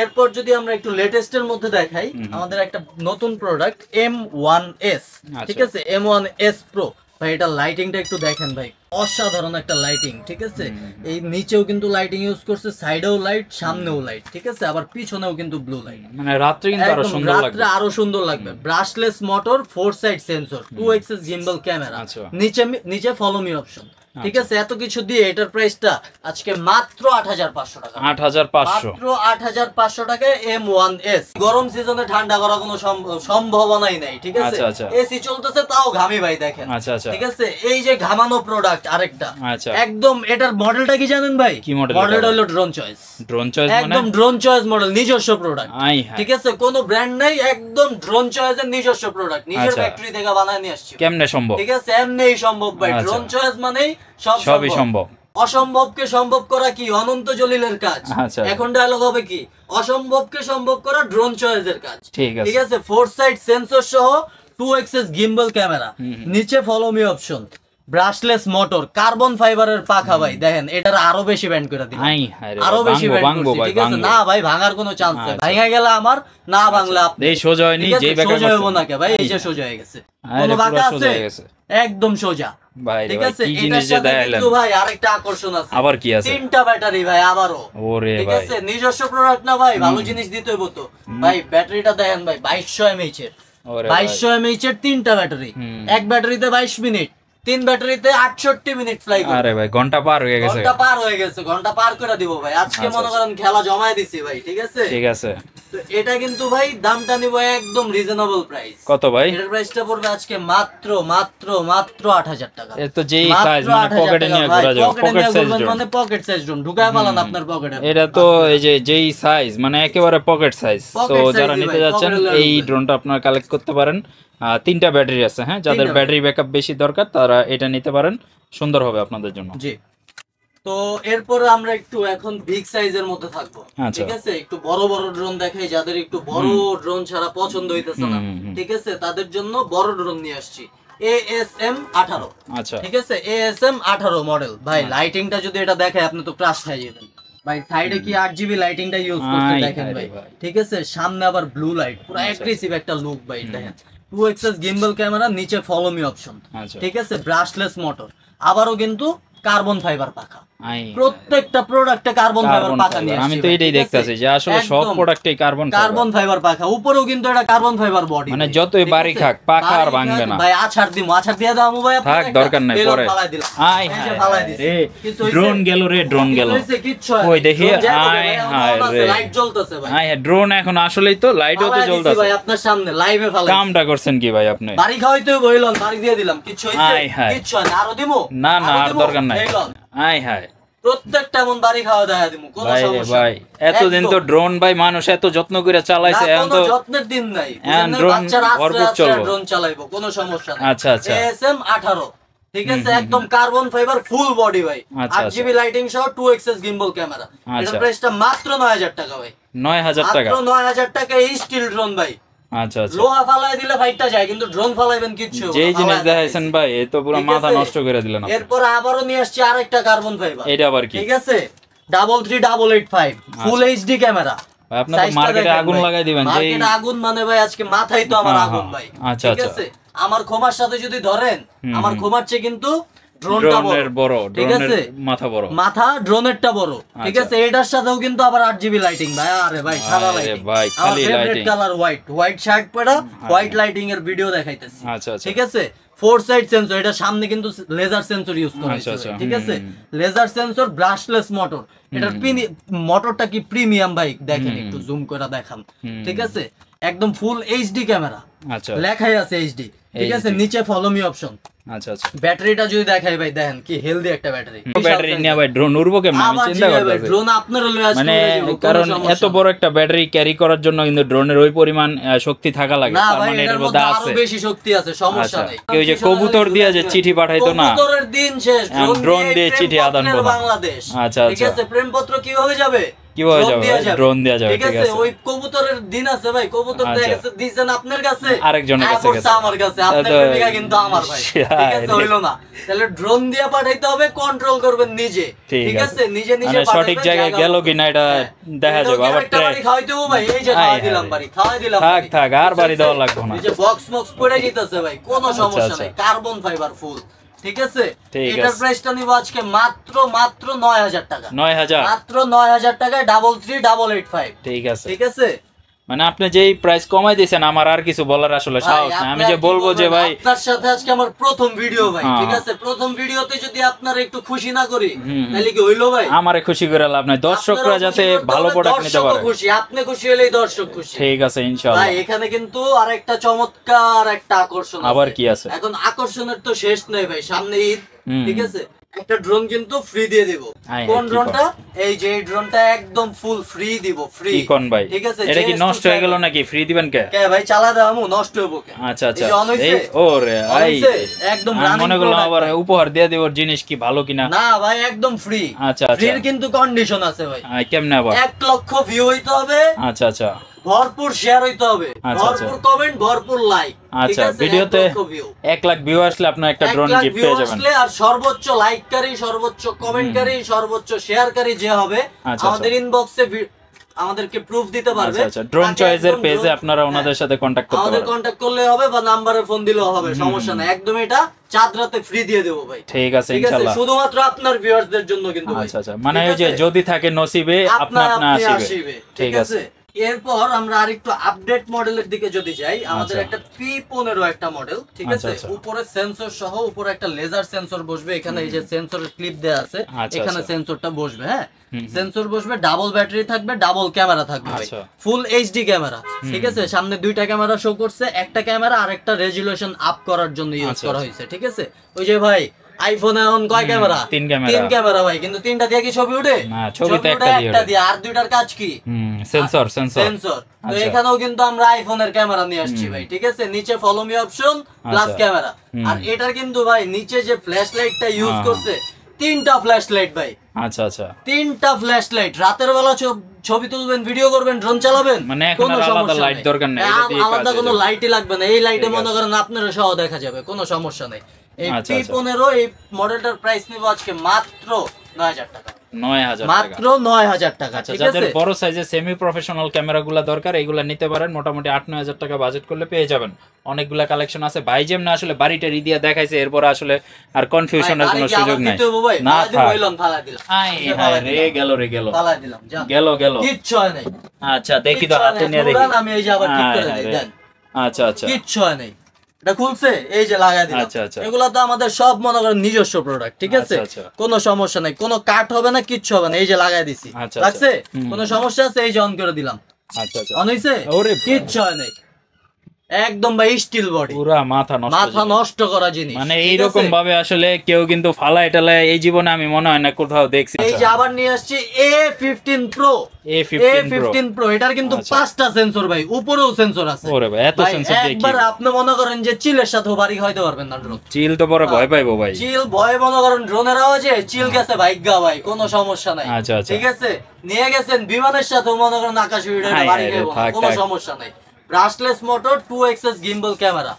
এরপর যদি আমরা একটু লেটেস্টের মধ্যে দেখাই, আমাদের একটা নতুন প্রোডাক্ট M1S, ঠিক আছে, M1S Pro। ভাই এটা লাইটিংটা একটু দেখেন ভাই, অসাধারণ একটা লাইটিং, ঠিক আছে। এই নিচেও কিন্তু লাইটিং ইউজ করছে, সাইডেও লাইট, সামনেও লাইট, ঠিক আছে, আবার পিছনেও কিন্তু ব্লু লাইট, মানে রাত্রে কিন্তু আরো সুন্দর লাগবে, রাত্রে আরো সুন্দর লাগবে। Brushless motor, 4 side sensor, 2 axis gimbal camera, নিচে ফলো মি অপশন, ঠিক আছে। এত কিছু দিয়ে এটার প্রাইসটা আজকে মাত্র 8500 টাকা, 8500, মাত্র 8500 টাকায় M1S। গরম সিজনে ঠান্ডা করা কোনো সম্ভাবনাই নাই, ঠিক আছে। এসি চলতেছে তাও ঘামি ভাই, দেখেন, ঠিক আছে। এই যে ঘামানো প্রোডাক্ট আরেকটা, একদম এটার মডেলটা কি জানেন ভাই? কি মডেল? মডেলটা হলো ড্রোন চয়েস। ড্রোন চয়েস মানে একদম ড্রোন চয়েস মডেল, নিজস্ব প্রোডাক্ট, ঠিক আছে, কোনো ব্র্যান্ড নাই, একদম ড্রোন চয়েসের নিজস্ব প্রোডাক্ট, নিজের ফ্যাক্টরি থেকে বানায় নিয়ে আসছে। কেমনে সম্ভব? ঠিক আছে, এমনিই সম্ভব ভাই। ড্রোন চয়েস মানেই সবই সম্ভব। অসম্ভবকে সম্ভব করা কি অনন্ত জলিলের কাজ। এখন ডায়লগ হবে কি, অসম্ভবকে সম্ভব করা ড্রোন চয়েসের কাজ, ঠিক আছে। 4 সাইড সেন্সর সহ 2 এক্সিস গিম্বল ক্যামেরা, নিচে follow me option, brushless motor, carbon ফাইবারের পাখা ভাই, দেখেন এটার আরো বেশি ব্যান্ড করে দিলাম, আরো বেশি ব্যান্ড করছি, ঠিক আছে। না ভাই ভাঙার কোনো চান্স নেই, ভাঙা গেলে আমার, না ভাঙলে আপনি। এই সোজা হয়নি, যেই ব্যাকআপ সোজা হবো না কে ভাই, এই যে সোজা হয়ে গেছে, কোনো বাঁকা আছে? একদম সোজা ভাই, ঠিক আছে। এটার সাথে কিন্তু ভাই আরেকটা আকর্ষণ আছে। আবার কি আছে? 3টা ব্যাটারি ভাই, আবারও, ঠিক আছে। নিজস্ব প্রোডাক্ট না ভাই, ভালো জিনিস দিতে হইব তো ভাই। ব্যাটারিটা দেখেন ভাই, 2200 mAh এর, 2200 mAh এর 3টা ব্যাটারি, এক ব্যাটারিতে 22 মিনিট, 3 ব্যাটারিতে 68 মিনিট ফ্লাই করবে। আরে ভাই ঘন্টা পার হয়ে গেছে, ঘন্টা পার হয়ে গেছে, ঘন্টা পার করে দিব ভাই। আজকে মনে করেন খেলা জমায় দিছি ভাই, ঠিক আছে, ঠিক আছে। তো এটা কিন্তু ভাই দামটা নিব একদম রিজনেবল প্রাইস। কত ভাই? এর প্রাইসটা পড়বে আজকে মাত্র 8000 টাকা। এ তো যেই সাইজ, মানে পকেটে নিয়ে ঘোরা যাবে, পকেট সাইজ ড্রোন, মানে পকেট সাইজ ড্রোন ঢুকায় ফেলান আপনার পকেটে। এটা তো এই যে যেই সাইজ, মানে একেবারে পকেট সাইজ। তো যারা নিতে যাচ্ছেন এই ড্রোনটা আপনারা কালেক্ট করতে পারেন। 3টা ব্যাটারি আছে, হ্যাঁ, যাদের ব্যাটারি ব্যাকআপ বেশি দরকার তারা এটা নিতে পারেন, সুন্দর হবে আপনাদের জন্য। জি। তো এরপরে আমরা একটু এখন বিগ সাইজের মধ্যে থাকবো, ঠিক আছে। একটু বড় বড় ড্রোন দেখাই, যাদের একটু বড় ড্রোন ছাড়া পছন্দ হইতেছে না, ঠিক আছে, তাদের জন্য বড় ড্রোন নিয়ে আসছি। ASM 18, আচ্ছা, ঠিক আছে, ASM 18 মডেল। ভাই লাইটিংটা যদি এটা দেখায় আপনি তো ক্রাশ খাই যাবেন ভাই। সাইডে কি 8GB লাইটিংটা ইউজ করতে দেখেন ভাই, ঠিক আছে। সামনে আবার ব্লু লাইট, পুরো অ্যাগ্রেসিভ একটা লুক ভাই, দেখেন। 2 এক্সিস গিম্বল ক্যামেরা, নিচে ফলো মি অপশন, ঠিক আছে, ব্রাশলেস মোটর, আবারও কিন্তু কার্বন ফাইবার পাখা। প্রত্যেকটা প্রোডাক্টে কার্বন ফাইবার পাখা নিয়ে আসছে। আমি তো এটাই দেখতাছি যে আসলে সব প্রোডাক্টে কার্বন ফাইবার পাখা, উপরেও কিন্তু এটা কার্বন ফাইবার বডি, মানে যতই বাড়ি খাক পাখা আর ভাঙবে না ভাই। আছাড় দিমু, আছাড় দিয়ে দাও ভাই, থাক দরকার নাই, পরে আই হায় ড্রোন গেল রে, ড্রোন গেল, ওই দেখি আই হায় রে, লাইট জ্বলতেছে ভাই। আই ড্রোন এখন আসলেই তো লাইটও তো জ্বলতেছে ভাই, আপনার সামনে লাইভে ফালাই। কামটা করছেন কি ভাই আপনি? বাড়ি খাওয়াইতে বইলন, বাড়ি দিয়ে দিলাম, কিছু হইছে? কিছু না, আরো দিমু, না না আর দরকার নাই। আই হায় প্রত্যেকটা এমন বাড়ি খাওয়া দেখা দিমু, কোনো সমস্যা নাই। এতদিন তো ড্রোন ভাই মানুষ এত যত্ন করে চালাইছে, এখন তো যত্নের দিন নাই, বাচ্চারা আস্তে ড্রোন চালাইবো, কোনো সমস্যা নাই। আচ্ছা আচ্ছা, ASM 18, ঠিক আছে, একদম কার্বন ফাইবার ফুল বডি ভাই, 8GB লাইটিং সহ 2 এক্সিস গিম্বল ক্যামেরা। এটার প্রাইসটা মাত্র 9000 টাকা ভাই, 9000 টাকা, মাত্র 9000 টাকা। এই স্টিল ড্রোন ভাই, আচ্ছা আচ্ছা, লোহা ফালাই দিলে ফাইটটা যায়, কিন্তু ড্রোন ফালাইবেন কিচ্ছু, যেই জিনিস দেখাইছেন ভাই এই তো পুরো মাথা নষ্ট করে দিলেন। এরপর আবারও নিয়ে আসছি আরেকটা কার্বন ফাইবার, এটা আবার কি? ঠিক আছে, 33885 ফুল এইচডি ক্যামেরা। আপনারা মার্কেটে আগুন লাগাই দিবেন, মার্কেটে আগুন মানে ভাই আজকে মাথায় তো আমার আগুন ভাই, ঠিক আছে। আমার খোমার সাথে যদি ধরেন আমার খোমার চেয়ে কিন্তু ড্রোনটা বড়, ঠিক আছে, মাথা বড়, মাথা ড্রোনেরটা বড়, ঠিক আছে। এটার সাথেও কিন্তু আবার 8GB লাইটিং ভাই। আরে ভাই সাদা লাইটিং, ভাই খালি লাইটিং, কালার হোয়াইট শার্ট পরা, হোয়াইট লাইটিং এর ভিডিও দেখাইতেছি, আচ্ছা আচ্ছা, ঠিক আছে। 4 সাইড সেন্সর, এটা সামনে কিন্তু লেজার সেন্সর ইউজ করা হয়েছে, ঠিক আছে। Laser sensor, brushless motor. এটার মোটরটা কি প্রিমিয়াম ভাই, দেখেন একটু জুম করে দেখান, ঠিক আছে। একদম ফুল এইচডি ক্যামেরা, আচ্ছা, লেখাই আছে এইচডি, ঠিক আছে। নিচে ফলো মি অপশন, আচ্ছা আচ্ছা। ব্যাটারিটা যদি দেখাই ভাই, দেখেন কি হেলদি একটা ব্যাটারি। ব্যাটারি নিয়ে ভাই ড্রোন উড়বো কেমন আমি চিন্তা করতেছি। ড্রোন আপনারা লয়ে আসবেন, মানে কারণ এত বড় একটা ব্যাটারি ক্যারি করার জন্য কিন্তু ড্রোনের ওই পরিমাণ শক্তি থাকা লাগে। তার মানে এর মধ্যে আরো বেশি শক্তি আছে, সমস্যা নাই। ওই যে কবুতর দিয়ে যে চিঠি পাঠাইতো না, কবুতরের দিন শেষ, ড্রোন দিয়ে চিঠি আদান প্রদান বাংলাদেশ, আচ্ছা ঠিক আছে। প্রেমপত্র কিভাবে যাবে, কিভাবে যাবে, ড্রোন দেয়া যাবে, ঠিক আছে। ওই কবুতরের দিন আছে ভাই, কবুতর দিয়েছেন আপনার কাছে, আরেকজনের কাছে, আমার কাছে, আপনার প্রেমিকা কিন্তু আমার ভাই, ঠিক আছে, হইলো না। তাহলে ড্রোন দিয়ে পাঠাইতে হবে, কন্ট্রোল করবেন নিজে, ঠিক আছে। নিজে নিজে সঠিক জায়গায় গেল কিনা এটা দেখা যাবে। আবার বাড়ি খাওয়াই দেবো ভাই, এই যে খাওয়াই দিলাম বাড়ি, খাওয়াই দিলাম, থাক আর বাড়ি দেওয়া লাগবে না। এই যে বক্স পড়ে যেতেছে ভাই, কোনো সমস্যা নাই, কার্বন ফাইবার ফুল, ঠিক আছে। এটার প্রাইসটা নিব আজকে মাত্র 9000 টাকা, 9000, মাত্র 9000 টাকায় 33885, ঠিক আছে, ঠিক আছে। মানে আপনি যেই প্রাইস কমাই দিয়েছেন, আমার আর কিছু বলার আসলে সাহস নাই। আমি যে বলবো যে ভাই আপনার সাথে আজকে আমার প্রথম ভিডিও ভাই, ঠিক আছে। প্রথম ভিডিওতে যদি আপনার একটু খুশি না করি তাহলে কি হইলো ভাই? আমারে খুশি করে লাভ নাই, দর্শকরা যাতে ভালো প্রোডাক্ট নিতে পারে। খুশি, আপনি খুশি হলেই দর্শক খুশি, ঠিক আছে ইনশাআল্লাহ। ভাই এখানে কিন্তু আরেকটা চমৎকার একটা আকর্ষণ আছে। আবার কি আছে? এখন আকর্ষণের তো শেষ নাই ভাই, সামনে ঈদ, ঠিক আছে। একটা ড্রোন কিন্তু ফ্রি দিয়ে দিব। কোন ড্রোনটা? এই যে এই ড্রোনটা একদম ফুল ফ্রি দিব, ফ্রি। কি কোন ভাই? ঠিক আছে। এটা কি নষ্ট হয়ে গেল নাকি? ফ্রি দিবেন কে? কে ভাই চালা দামু নষ্ট হইব কে? আচ্ছা আচ্ছা, এই ওরে ভাই একদম রানিং, মনে করলাম আবার উপহার দিয়ে দেব জিনিস, কি ভালো কিনা। না ভাই একদম ফ্রি। আচ্ছা আচ্ছা, ফ্রির কিন্তু কন্ডিশন আছে ভাই। কেমনে আবার? 1 লক্ষ ভিউ হইতে হবে, আচ্ছা আচ্ছা, ভরপুর শেয়ার হইতে হবে, ভরপুর কমেন্ট, ভরপুর লাইক, ঠিক আছে। ভিডিওতে 1 লাখ ভিউ আসলে আপনি একটা ড্রোন গিফট পেয়ে যাবেন। আর সর্বোচ্চ লাইককারী, সর্বোচ্চ কমেন্টকারী, সর্বোচ্চ শেয়ারকারী যে হবে, আমাদের ইনবক্সে আমাদেরকে প্রুফ দিতে পারবে। আচ্ছা আচ্ছা, ড্রোন চয়েসের পেজে আপনারা ওনাদের সাথে কন্টাক্ট করতে পারবেন। আমাদের কন্টাক্ট করলে হবে বা নম্বরে ফোন দিলেও হবে, সমস্যা নাই। একদম এটা চাঁদ রাতে ফ্রি দিয়ে দেব ভাই, ঠিক আছে ইনশাআল্লাহ। শুধুমাত্র আপনার ভিউয়ারদের জন্য কিন্তু ভাই। আচ্ছা আচ্ছা, মানে ওই যে যদি থাকে নসিবে আপনা আসিবে, ঠিক আছে। এরপর আমরা আরেকটু আপডেট মডেলের দিকে যদি যাই, আমাদের একটা P15 একটা মডেল, ঠিক আছে। উপরে সেন্সর সহ, উপরে একটা লেজার সেন্সর বসবে, এখানে এই যে সেন্সরের ক্লিপ দেয়া আছে, এখানে সেন্সরটা বসবে, হ্যাঁ সেন্সর বসবে, ডাবল ব্যাটারি থাকবে, ডাবল ক্যামেরা থাকবে, ফুল এইচডি ক্যামেরা, ঠিক আছে। সামনে দুইটা ক্যামেরা শো করছে, একটা ক্যামেরা আর একটা রেজুলেশন আপ করার জন্য ইউজ করা হয়েছে, ঠিক আছে। ওই যে ভাই আইফোনে এখন কয় ক্যামেরা? 3 ক্যামেরা ভাই, কিন্তু 3টা দিয়ে কি ছবি উঠে? না, ছবিতে একটা দিয়ে। আর দুইটার কাজ কি? সেন্সর। তো এখানেও কিন্তু আমরা আইফোনের ক্যামেরা নিয়ে আসছি ভাই, ঠিক আছে। নিচে follow me option plus camera, আর এটার কিন্তু ভাই নিচে যে ফ্ল্যাশ লাইটটা ইউজ করছে, 3টা ফ্ল্যাশ লাইট ভাই। আচ্ছা আচ্ছা, 3টা ফ্ল্যাশ লাইট। রাতের বেলা ছবি তুলবেন, ভিডিও করবেন, ড্রোন চালাবেন, মানে কোনো আলাদা লাইট দরকার নেই, আলাদা কোনো লাইটই লাগবে না। এই লাইটে মনে করেন আপনারা সহ দেখা যাবে, কোনো সমস্যা নেই। এই P15 এই মডেলটার প্রাইস নিব আজকে মাত্র 9000 টাকা, 9000 মাত্র 9000 টাকা, ঠিক আছে। যাদের বড় সাইজের সেমি প্রফেশনাল ক্যামেরাগুলো দরকার, এগুলা নিতে পারেন। মোটামুটি 8-9000 টাকা বাজেট করলে পেয়ে যাবেন। অনেকগুলা কালেকশন আছে ভাই, যেমন আসলে বাড়িটা রিদিয়া দেখাইছে, এরপর আসলে আর কনফিউশনের কোনো সুযোগ নাই। না গেল কিচ্ছু হয় নাই। আচ্ছা দেখি তো, হাতে নিয়ে দেখি। আমি এই যে আবার ঠিক করে দেই, দেন। আচ্ছা আচ্ছা, কিচ্ছু হয় নাই, এটা খুলছে, এই যে লাগাই দিলাম। আচ্ছা আচ্ছা, এগুলা তো আমাদের সব মনে করেন নিজস্ব প্রোডাক্ট, ঠিক আছে। কোনো সমস্যা নাই, কোনো কাট হবে না, কিচ্ছু হবে না। এই যে লাগাই দিছি, লাগছে? কোনো সমস্যা আছে? এই যে অন করে দিলাম। আচ্ছা আচ্ছা, অন হইছে? কিচ্ছু হয় নাই, একদম ভাই স্টিল বডি, পুরো মাথা নষ্ট করা জিনিস। মানে এইরকম ভাবে আসলে কেউ কিন্তু ফালায় টালায় এই জীবনে আমি মনে হয় না কোথাও দেখছি। এই যে আবার নিয়ে আসছি A15 Pro। এটার কিন্তু 5টা সেন্সর ভাই, উপরেও সেন্সর আছে। ওরে ভাই, এত সেন্সর দিয়ে কি? একবার আপনি মনে করেন যে চিলের সাথে বাড়ি খাইতে পারবেন না ড্রোন। চিল তো পরে ভয় পাইবো ভাই, চিল ভয় মনে করেন ড্রোনের আওয়াজে চিল গেছে ভাইগা ভাই, কোনো সমস্যা নাই। আচ্ছা আচ্ছা, ঠিক আছে। নিয়ে গেছেন বিমানের সাথে মনে করেন আকাশে উড়ে বাড়ি খাইবো, কোনো সমস্যা নাই। Brushless motor, 2XS gimbal camera,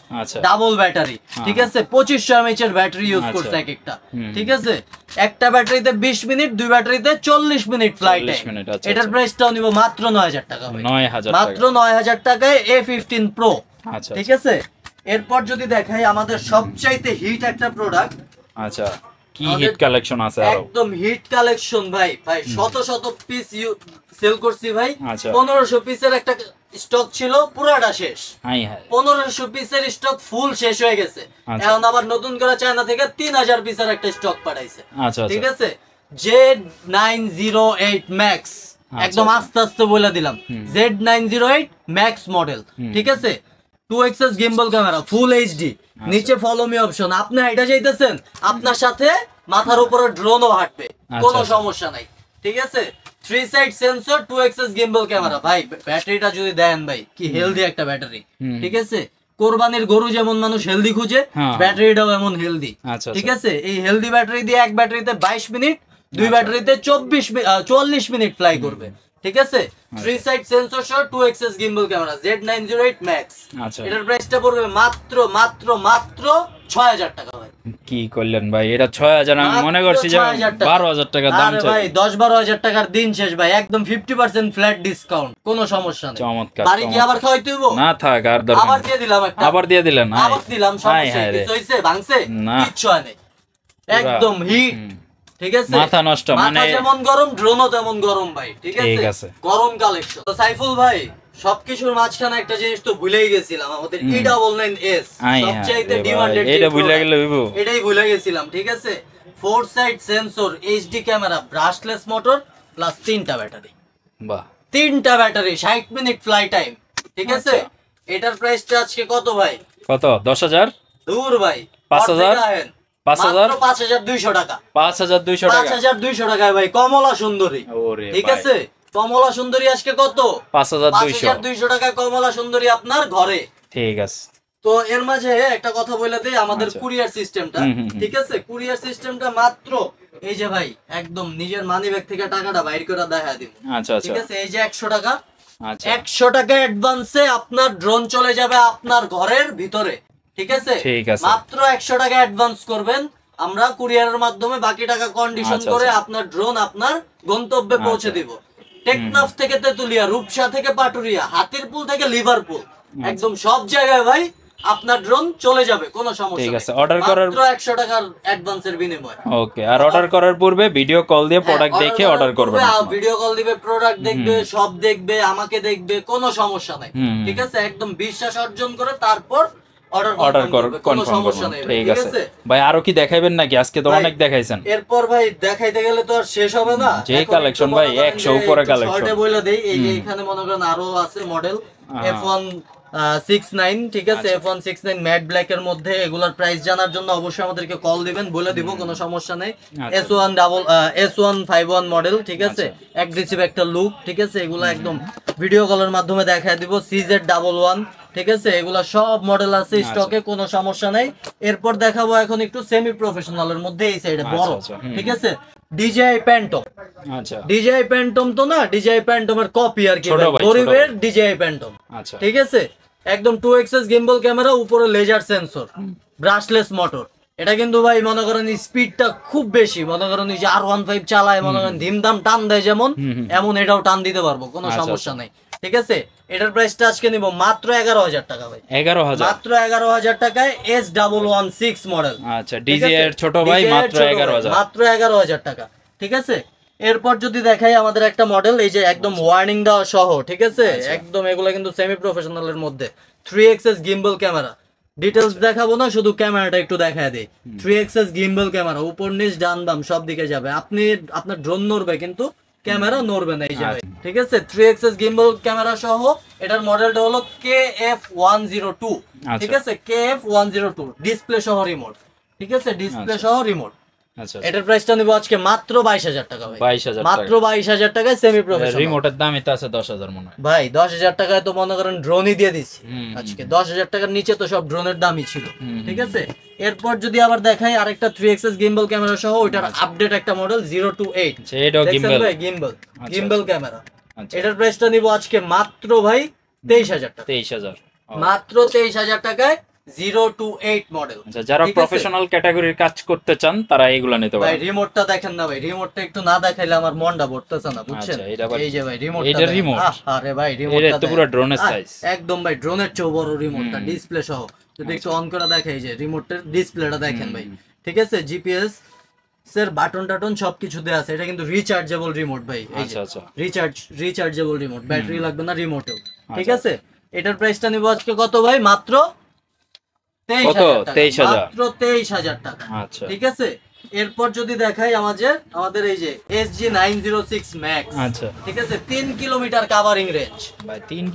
double battery, ঠিক আছে। 2500 mAh এর ব্যাটারি ইউজ করছে এক একটা, ঠিক আছে। একটা ব্যাটারিতে 20 মিনিট, দুই ব্যাটারিতে 40 মিনিট ফ্লাইট টাইম। এটার প্রাইসটাও নিব মাত্র 9000 টাকা ভাই, মাত্র 9000 টাকায় A15 Pro, ঠিক আছে। এরপর যদি দেখাই আমাদের সবচাইতে হিট একটা প্রোডাক্ট। আচ্ছা, কি হিট কালেকশন আছে আরো? একদম হিট কালেকশন ভাই, শত শত পিস সেল করছি ভাই। আচ্ছা। 1500 পিসের একটা স্টক ছিল, পুরাটা শেষ। হাই হাই, 1500 পিসের স্টক ফুল শেষ হয়ে গেছে। আচ্ছা। এখন আবার নতুন করে চায়না থেকে 3000 পিসের একটা স্টক পাঠাইছে। আচ্ছা ঠিক আছে, Z908 ম্যাক্স, একদম আস্তে আস্তে বলে দিলাম, Z908 ম্যাক্স মডেল। ঠিক আছে, 2xs gimbal camera, full HD, নিচে ফলো মি অপশন। আপনি এটা চাইতেছেন, আপনার সাথে মাথার উপরে ড্রোনও হাঁটবে, কোনো সমস্যা নাই। ঠিক আছে, 3 side sensor, 2xs gimbal camera. ভাই ব্যাটারিটা যদি দেন ভাই, কি হেলদি একটা ব্যাটারি। ঠিক আছে, কোরবানির গরু যেমন মানুষ হেলদি খুঁজে, ব্যাটারিটাও এমন হেলদি। ঠিক আছে, এই হেলদি ব্যাটারি দিয়ে এক ব্যাটারিতে 22 মিনিট, দুই ব্যাটারিতে 44 মিনিট ফ্লাই করবে। ঠিক আছে, 3 সাইড সেন্সর সহ 2xs gimbal camera, Z908 max. এটার প্রাইসটা পড়বে মাত্র মাত্র মাত্র 6000 টাকা ভাই। কি করলেন ভাই, এটা 6000? আমি মনে করছি যে 12000 টাকা দাম চাই। ভাই 10-12 টাকার দিন শেষ ভাই, একদম 50% ফ্ল্যাট ডিসকাউন্ট, কোনো সমস্যা নেই। চমৎকার। বাড়ি কি আবার খাওয়াইতে হইব? না থাক, আর দরকার আবার দিয়ে দিলাম একটা। আবার দিয়ে দিলেন? আবার দিলাম, সমস্যা কিছু হইছে? ভাঙছে? কিচ্ছু হয় নাই, একদম হিট। ঠিক আছে, মাথা নষ্ট, মানে যেমন গরম, ড্রোনও তেমন গরম ভাই। ঠিক আছে, গরম কালেকশন। তো সাইফুল ভাই, সবকিছুর মাঝখানে একটা জিনিস তো ভুলেই গেছিলাম, আমাদের E99S সবচেয়ে ডিমান্ডেড, এটা ভুলে গেলে হইবো? এটাই ভুলে গেছিলাম। ঠিক আছে, 4 side sensor, HD camera, brushless motor, plus 3টা ব্যাটারি। বাহ, 3টা ব্যাটারি, 60 মিনিট ফ্লাই টাইম। ঠিক আছে, এটার প্রাইসটা আজকে কত ভাই? কত? 10000? দূর ভাই, 5000? 5000? 5200 টাকা। 5200 টাকা? 5200 টাকায় ভাই কমলা সুন্দরী। ঠিক আছে, কমলা সুন্দরী আজকে কত? 5200 টাকায় কমলা সুন্দরী আপনার ঘরে। ঠিক আছে। তো এর মাঝে একটা কথা বলে দেই, আমাদের কুরিয়ার সিস্টেমটা। ঠিক আছে, কুরিয়ার সিস্টেমটা মাত্র এই যে ভাই, একদম নিজের মানি ব্যাগ থেকে টাকাটা বাইর করে দেখা দিব। আচ্ছা আচ্ছা, ঠিক আছে, এই যে 100 টাকা, আচ্ছা 100 টাকা অ্যাডভান্সে আপনার ড্রোন চলে যাবে আপনার ঘরের ভিতরে। ঠিক আছে, ঠিক আছে। মাত্র 100 টাকা অ্যাডভান্স করবেন, আমরা কুরিয়ারের মাধ্যমে বাকি টাকা কন্ডিশন করে আপনার ড্রোন আপনার গন্তব্যে পৌঁছে দিব। টেকনাফ থেকে তেতুলিয়া, রূপসা থেকে পাটুরিয়া, হাতিরপুল থেকে লিভারপুল, একদম সব জায়গায় ভাই আপনার ড্রোন চলে যাবে, কোনো সমস্যা নেই। ঠিক আছে, অর্ডার করার মাত্র 100 টাকার অ্যাডভান্সের বিনিময়ে। ওকে, আর অর্ডার করার পূর্বে ভিডিও কল দিয়ে প্রোডাক্ট দেখে অর্ডার করবেন। ভিডিও কল দিবে, প্রোডাক্ট দেখবে, সব দেখবে, আমাকে দেখবে, কোনো সমস্যা নাই। ঠিক আছে, একদম বিশ্বাস অর্জন করে তারপর অর্ডার করবে, কোনো সমস্যা নেই। ঠিক আছে ভাই, আরো কি দেখাইবেন নাকি? আজকে তো অনেক দেখাইছেন। এরপর ভাই দেখাইতে গেলে তো আর শেষ হবে না, যে কালেকশন ভাই 100 উপরে কালেকশন। শর্টে বলে দেই, এই যে এখানে মনে করেন আরো আছে মডেল F169। ঠিক আছে, F169 ম্যাট ব্ল্যাক এর মধ্যে। এগুলোর প্রাইস জানার জন্য অবশ্যই আমাদেরকে কল দিবেন, বলে দিব, কোনো সমস্যা নেই। S151 model. ঠিক আছে, অ্যাগ্রেসিভ একটা লুক। ঠিক আছে, এগুলো একদম ভিডিও কলের মাধ্যমে দেখায় দিব। CZ11। ঠিক আছে, এগুলা সব মডেল আছে স্টকে, কোনো সমস্যা নাই। এরপর দেখাবো এখন একটু সেমি প্রফেশনালের মধ্যে, এই সাইডে বড়। ঠিক আছে, DJI Phantom। আচ্ছা, DJI Phantom তো না, DJI Phantom এর কপি আর কি, গরিবের DJI Phantom। আচ্ছা, ঠিক আছে, একদম 2xs গিম্বল ক্যামেরা, উপরে লেজার সেন্সর, ব্রাশলেস মোটর। এটা কিন্তু ভাই মনে করেন স্পিডটা খুব বেশি, মনে করেন এই যে R15 চালায়, মনে করেন ধিমধাম টান দেয় যেমন, এমন এটাও টান দিতে পারবো, কোনো সমস্যা নাই। ঠিক আছে, এটার প্রাইসটা আজকে নিব মাত্র 11000 টাকা ভাই। 11000? মাত্র 11000 টাকায় S116 মডেল। আচ্ছা, DJI এর ছোট ভাই, মাত্র 11000? মাত্র 11000 টাকা। ঠিক আছে, এরপর যদি দেখাই আমাদের একটা মডেল, এই যে একদম ওয়ার্নিং দেওয়া সহ। ঠিক আছে, একদম এগুলা কিন্তু সেমি প্রফেশনালের মধ্যে, 3xs গিম্বল ক্যামেরা। ডিটেলস দেখাবো না, শুধু ক্যামেরাটা একটু দেখায় দেই। 3xs গিম্বল ক্যামেরা, উপর নিচ ডান বাম সব দিকে যাবে, আপনার ড্রোন নড়বে কিন্তু ক্যামেরা নড়বে না, এই যে। ঠিক আছে, 3xs গিম্বল ক্যামেরা সহ। এটার মডেলটা হলো KF102। ঠিক আছে, KF102, ডিসপ্লে সহ রিমোট। ঠিক আছে, ডিসপ্লে সহ রিমোট। আচ্ছা, এটার প্রাইসটা নিব আজকে মাত্র 22000 টাকা ভাই। 22000? মাত্র 22000 টাকায় সেমি প্রফেশনাল। রিমোটের দামই তো আছে 10000 মনে হয় ভাই। 10000 টাকায় তো মনে করেন ড্রোনই দিয়ে দিচ্ছি আজকে। 10000 টাকার নিচে তো সব ড্রোনের দামই ছিল। ঠিক আছে, এরপর যদি আবার দেখাই আরেকটা 3xs গিম্বল ক্যামেরা সহ, ওইটার আপডেট একটা মডেল 028। এটাও গিম্বল? ভাই গিম্বল ক্যামেরা। এটার প্রাইসটা নিব আজকে মাত্র ভাই 23000 টাকা। 23000? মাত্র 23000 টাকায় 0 to 8 মডেল। আচ্ছা, যারা প্রফেশনাল ক্যাটাগরির কাজ করতে চান তারা এগুলো নিতে পারেন। ভাই রিমোটটা দেখেন না ভাই, রিমোটটা একটু না দেখাইলে আমার মনটা ভরতেছে না, বুঝছেন? এই যে ভাই রিমোটটা, এটা রিমোট। আরে ভাই রিমোটটা এটা তো পুরো ড্রোনের সাইজ, একদম ভাই ড্রোনের চেয়েও বড় রিমোটটা, ডিসপ্লে সহ। যদি একটু অন করে দেখাই, যে রিমোটের ডিসপ্লেটা দেখেন ভাই, ঠিক আছে? জিপিএস এর বাটন টাটন সবকিছু দেয়া আছে। এটা কিন্তু রিচার্জেবল রিমোট ভাই, এই যে রিচার্জেবল রিমোট, ব্যাটারি লাগবে না রিমোটেও, ঠিক আছে? এটার প্রাইসটা নিব আজকে কত ভাই? মাত্র 23,000 টাকা। আচ্ছা, ঠিক আছে। এরপর যদি দেখাই আমাদের এই যে SG906 Max, আচ্ছা, ঠিক আছে? 3 কিলোমিটার কাভারিং রেঞ্জ ভাই, 3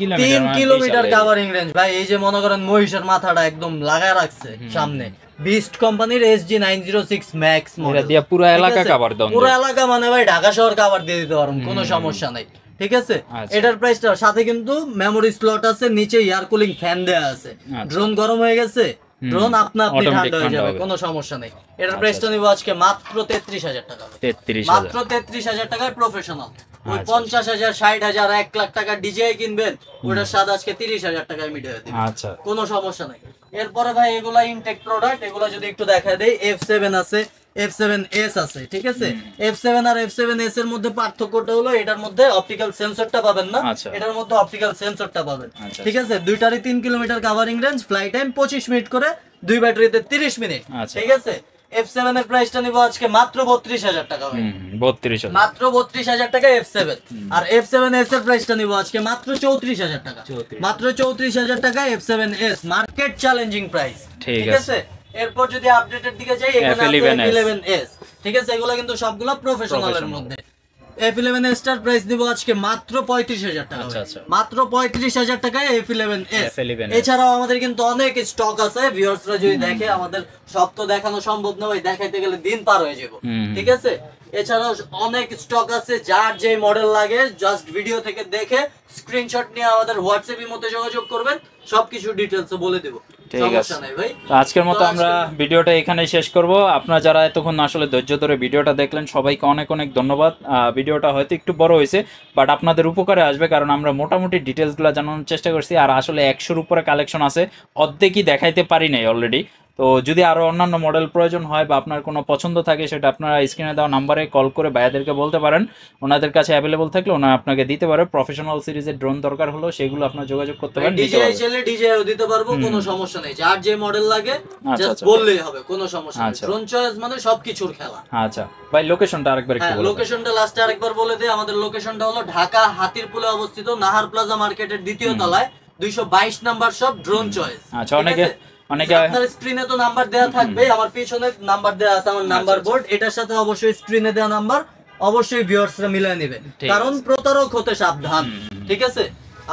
কিলোমিটার কাভারিং রেঞ্জ ভাই। এই যে মনে করেন মহিষের মাথাটা একদম লাগায় রাখছে সামনে, বিস্ট কোম্পানির SG906 Max মডেল দিয়ে পুরো এলাকা কভার দাও, পুরো এলাকা মানে ভাই ঢাকা শহর কভার দিয়ে দিতে পারুন, কোনো সমস্যা নাই, ঠিক আছে? এটার প্রাইসটা সাথে কিন্তু মেমোরি স্লট আছে, নিচে এয়ার কুলিং ফ্যান দেয়া আছে। ড্রোন গরম হয়ে গেছে, ড্রোন আপনি ঠান্ডা হয়ে যাবে, কোনো সমস্যা নেই। এটার প্রাইসটা নিব আজকে মাত্র 33,000 টাকা। মাত্র 33,000 টাকায় প্রফেশনাল। ওই 50,000, 60,000, 1 লাখ টাকা ডিজিআই কিনবেন, ওটার সাথে আজকে 30,000 টাকায় মিটে যাবে, আচ্ছা, কোনো সমস্যা নাই। এরপরে ভাই এগুলা ইনটেক প্রোডাক্ট, এগুলা যদি একটু দেখা দেই, F7 আছে, F7S আছে, ঠিক আছে? F7 আর F7S এর মধ্যে পার্থক্যটা হলো এটার মধ্যে অপটিক্যাল সেন্সরটা পাবেন না, এটার মধ্যে অপটিক্যাল সেন্সরটা পাবেন, ঠিক আছে? দুইটারই 3 kilometre covering range, fly time 25 minute করে, দুই ব্যাটারিতে 30 মিনিট, ঠিক আছে? F7 এর প্রাইসটা নিব আজকে মাত্র 32,000 টাকা ভাই, 32,000, মাত্র 32,000 টাকা F7। আর F7S এর প্রাইসটা নিব আজকে মাত্র 34,000 টাকা, মাত্র 34,000 টাকা F7S, মার্কেট চ্যালেঞ্জিং প্রাইস, ঠিক আছে? এরপর যদি আপডেটের দিকে যাই, এখানে F11S, ঠিক আছে? এগুলো কিন্তু সবগুলো প্রফেশনালের মধ্যে। F11S টার প্রাইস দিব আজকে মাত্র 35,000 টাকা, মাত্র 35,000 টাকায় F11S। এছাড়াও আমাদের কিন্তু অনেক স্টক আছে, ভিউয়ার্সরা যদি দেখে, আমাদের সব তো দেখানো সম্ভব না ভাই, দেখাইতে গেলে দিন পার হয়ে যাবে, ঠিক আছে? এছাড়াও অনেক স্টক আছে, যার যে মডেল লাগে জাস্ট ভিডিও থেকে দেখে স্ক্রিনশট নিয়ে আমাদের হোয়াটসঅ্যাপের মধ্যে যোগাযোগ করবেন, সবকিছু ডিটেইলস বলে দেব, ঠিক আছে? আজকের মতো আমরা ভিডিওটা এখানেই শেষ করব। আপনারা যারা এতক্ষণ আসলে ধৈর্য ধরে ভিডিওটা দেখলেন, সবাইকে অনেক অনেক ধন্যবাদ। ভিডিওটা হয়তো একটু বড় হয়েছে, বাট আপনাদের উপকারে আসবে, কারণ আমরা মোটামুটি ডিটেলসগুলো জানানোর চেষ্টা করছি। আর আসলে 100-র উপরে কালেকশন আছে, অর্ধেকই দেখাইতে পারি নাই অলরেডি। তো যদি আরও অন্যান্য মডেল প্রয়োজন হয় বা আপনার কোনো পছন্দ থাকে, সেটা আপনারা স্ক্রিনে দেওয়া নাম্বারে কল করে ভাইয়াদেরকে বলতে পারেন। ওনাদের কাছে অ্যাভেলেবল থাকলে ওনারা আপনাকে দিতে পারে। প্রফেশনাল সিরিজের ড্রোন দরকার হলো, সেগুলো আপনার যোগাযোগ করতে পারেন, ডিজিআই চাইলে ডিজিআইও দিতে পারবো, কোনো সমস্যা নেই। যার যে মডেল লাগে জাস্ট বললেই হবে, কোনো সমস্যা নেই। ড্রোন চয়েস মানে সবকিছুর খেলা। আচ্ছা ভাই, লোকেশনটা আরেকবার একটু বলুন। লোকেশনটা লাস্টে আরেকবার বলে দেই। আমাদের লোকেশনটা হলো ঢাকা হাতিরপুলে অবস্থিত, নাহার প্লাজা মার্কেটের দ্বিতীয় তলায়, 222 নাম্বার শপ, ড্রোন চয়েস। আচ্ছা, অনেকে আপনার স্ক্রিনে তো নাম্বার দেয়া থাকবে, আমার পিছনে নাম্বার দেয়া আছে, আমার নাম্বার বোর্ড, এটার সাথে অবশ্যই স্ক্রিনে দেয়া নাম্বার অবশ্যই ভিউয়ার্সরা মিলিয়ে নেবে, কারণ প্রতারক হতে সাবধান, ঠিক আছে?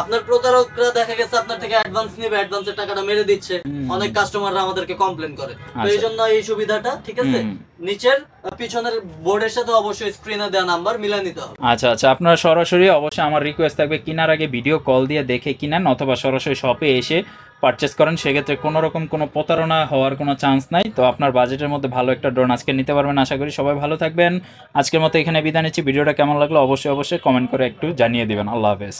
আপনার প্রতারকরা দেখা গেছে আপনার থেকে অ্যাডভান্স নেবে, অ্যাডভান্সের টাকাটা মেরে দিচ্ছে, অনেক কাস্টমাররা আমাদেরকে কমপ্লেন করে। তো এই জন্য এই সুবিধাটা, ঠিক আছে? নিচের পিছনের বোর্ডের সাথে অবশ্যই স্ক্রিনে দেওয়া নাম্বার মিলিয়ে নিতে হবে। আচ্ছা আচ্ছা, আপনারা সরাসরি, অবশ্যই আমার রিকোয়েস্ট থাকবে কেনার আগে ভিডিও কল দিয়ে দেখে কিনেন, অথবা সরাসরি শপে এসে পারচেস করেন। সেক্ষেত্রে কোনো রকম কোনো প্রতারণা হওয়ার কোনো চান্স নাই। তো আপনার বাজেটের মধ্যে ভালো একটা ড্রোন আজকে নিতে পারবেন। আশা করি সবাই ভালো থাকবেন। আজকের মতো এখানে বিদায় নিচ্ছি। ভিডিওটা কেমন লাগলো অবশ্যই কমেন্ট করে একটু জানিয়ে দিবেন। আল্লাহ হাফেজ।